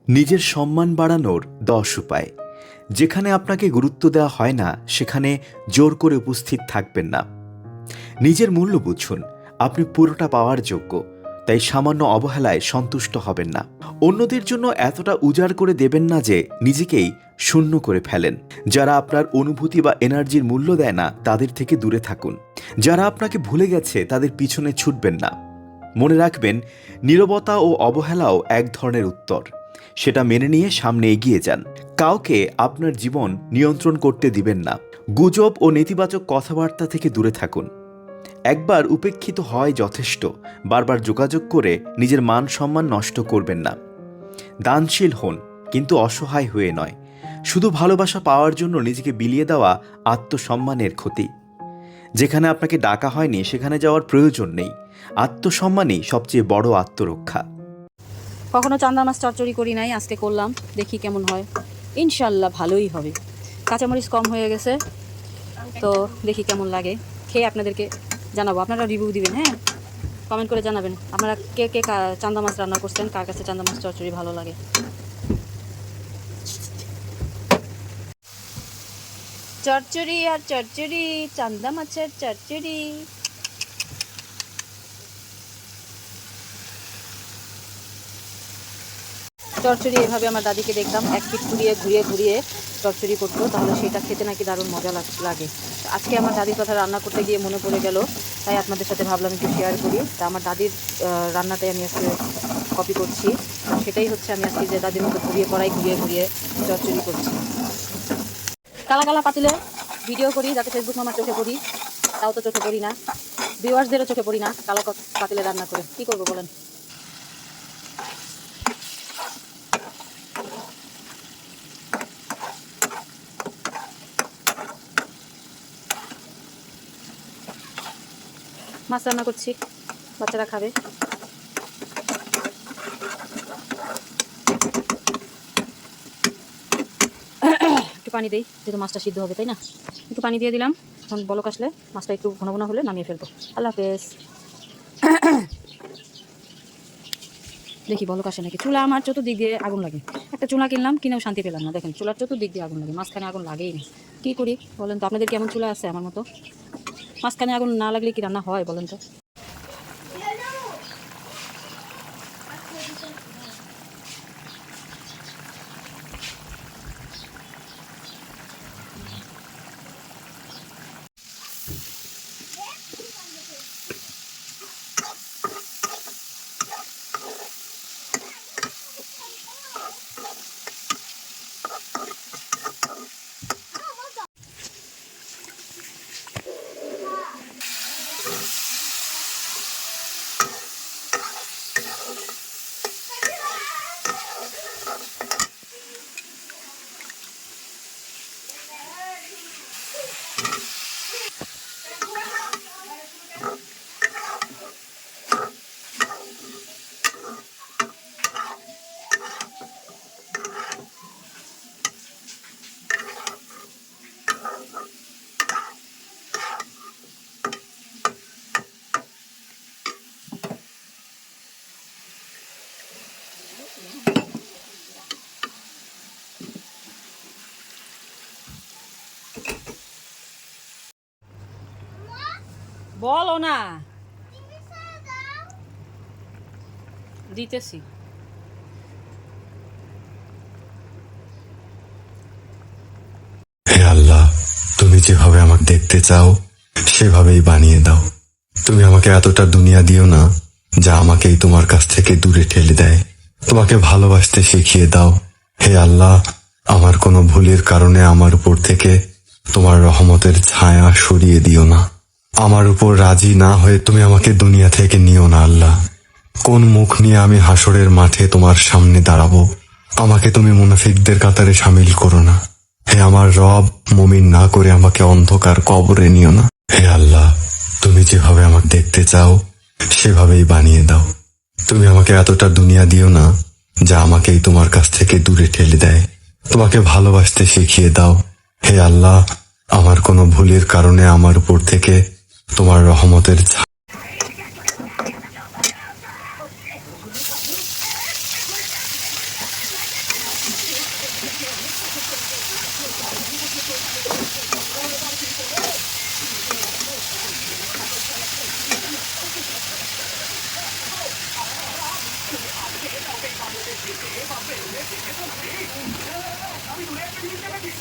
নিজের সম্মান বাড়ানোর 10 উপায়। যেখানে আপনাকে গুরুত্ব দেওয়া হয় না সেখানে জোর করে উপস্থিত থাকবেন না। নিজের মূল্য বুঝুন, আপনি পুরোটা পাওয়ার যোগ্য, তাই সামান্য অবহেলায় সন্তুষ্ট হবেন না। অন্যদের জন্য এতটা উজাড় করে দেবেন না যে নিজেকেই শূন্য করে ফেলেন। যারা আপনার অনুভূতি বা এনার্জির মূল্য দেয় না তাদের থেকে দূরে থাকুন। যারা আপনাকে ভুলে গেছে তাদের পিছনে ছুটবেন না। মনে রাখবেন, নীরবতা ও অবহেলাও এক ধরনের উত্তর। সেটা মেনে নিয়ে সামনে এগিয়ে যান। কাউকে আপনার জীবন নিয়ন্ত্রণ করতে দিবেন না। গুজব ও নেতিবাচক কথাবার্তা থেকে দূরে থাকুন। একবার উপেক্ষিত হয় যথেষ্ট। বারবার যোগাযোগ করে নিজের মান সম্মান নষ্ট করবেন না। দানশীল হন, কিন্তু অসহায় হয়ে নয়। শুধু ভালোবাসা পাওয়ার জন্য নিজেকে বিলিয়ে দেওয়া আত্মসম্মানের ক্ষতি। যেখানে আপনাকে ডাকা হয়নি সেখানে যাওয়ার প্রয়োজন নেই। আত্মসম্মানই সবচেয়ে বড় আত্মরক্ষা। কখনো চান্দা মাছ চচ্চড়ি করি নাই, আজকে করলাম, দেখি কেমন হয়। ইনশাল্লাহ ভালোই হবে। কাঁচামরিচ কম হয়ে গেছে, তো দেখি কেমন লাগে। খেয়ে আপনাদেরকে জানাবো, আপনারা রিভিউ দিবেন। হ্যাঁ, কমেন্ট করে জানাবেন আপনারা কে কে চান্দা মাছ রান্না করছেন, কার কাছে চান্দা মাছ চচ্চড়ি ভালো লাগে। চচ্চড়ি আর চচ্চড়ি, চান্দা মাছের চচ্চড়ি। চচ্চড়ি এভাবে আমার দাদিকে দেখতাম এক পিঠ ঘুরিয়ে ঘুরিয়ে ঘুরিয়ে চচ্চড়ি করতো, তাহলে সেটা খেতে নাকি দারুণ মজা লাগে। আজকে আমার দাদির কথা রান্না করতে গিয়ে মনে পড়ে গেল, তাই আপনাদের সাথে ভাবলাম একটু শেয়ার করি। তা আমার দাদির রান্নাটাই আমি আজকে কপি করছি। সেটাই হচ্ছে আমি আজকে যে দাদির মতো ঘুরিয়ে কড়াই ঘুরিয়ে ঘুরিয়ে চচ্চড়ি করছি। কালা কালা পাতিলে ভিডিও করি যাতে ফেসবুক মামার চোখে পড়ি, তাও তো চোখে পড়ি না, ভিউয়ার্সদেরও চোখে পড়ি না। কালা পাতিলে রান্না করে কী করবো বলেন। মাছ রান্না করছি, বাচ্চারা খাবে। একটু পানি দিই, যেহেতু মাছটা সিদ্ধ হবে, তাই না? একটু পানি দিয়ে দিলাম। এখন বলক আসলে মাছটা একটু ঘন ঘন হলে নামিয়ে ফেলবো। আল্লাহ হাফেজ। দেখি বলক আসে নাকি। চুলা আমার চতুর্দিক দিয়ে আগুন লাগে। একটা চুলা কিনলাম, কিনেও শান্তি পেলাম না। দেখেন চুলার চতুর্দিক দিয়ে আগুন লাগে, মাঝখানে আগুন লাগেই না। কী করি বলেন তো? আপনাদের কেমন চুলা আছে আমার মতো? মাঝখানে আগুন না লাগলে কি রান্না হয় বলেন তো? বলো না, দিতেছি। হে আল্লাহ, তুমি যেভাবে আমাকে দেখতে চাও সেভাবেই বানিয়ে দাও। তুমি আমাকে এতটা দুনিয়া দিও না যা আমাকেই তোমার কাছ থেকে দূরে ঠেলে দেয়। তোমাকে ভালোবাসতে শিখিয়ে দাও। হে আল্লাহ, আমার কোনো ভুলের কারণে আমার উপর থেকে তোমার রহমতের ছায়া সরিয়ে দিও না। আমার উপর রাজি না হয়ে তুমি আমাকে দুনিয়া থেকে নিও না আল্লাহ। কোন মুখ নিয়ে আমি হাসরের মাঠে তোমার সামনে দাঁড়াবো? আমাকে তুমি মুনাফিকদের কাতারে সামিল করো না। হে আমার রব, মুমিন না করে আমাকে অন্ধকার কবরে নিও না। হে আল্লাহ, তুমি যেভাবে আমাকে দেখতে চাও সেভাবেই বানিয়ে দাও। তুমি আমাকে এতটা দুনিয়া দিও না যা আমাকেই তোমার কাছ থেকে দূরে ঠেলে দেয়। তোমাকে ভালোবাসতে শিখিয়ে দাও। হে আল্লাহ, আমার কোনো ভুলের কারণে আমার উপর থেকে তোমার রহমতের আমি দূরে একটা জিনিস দেখেছি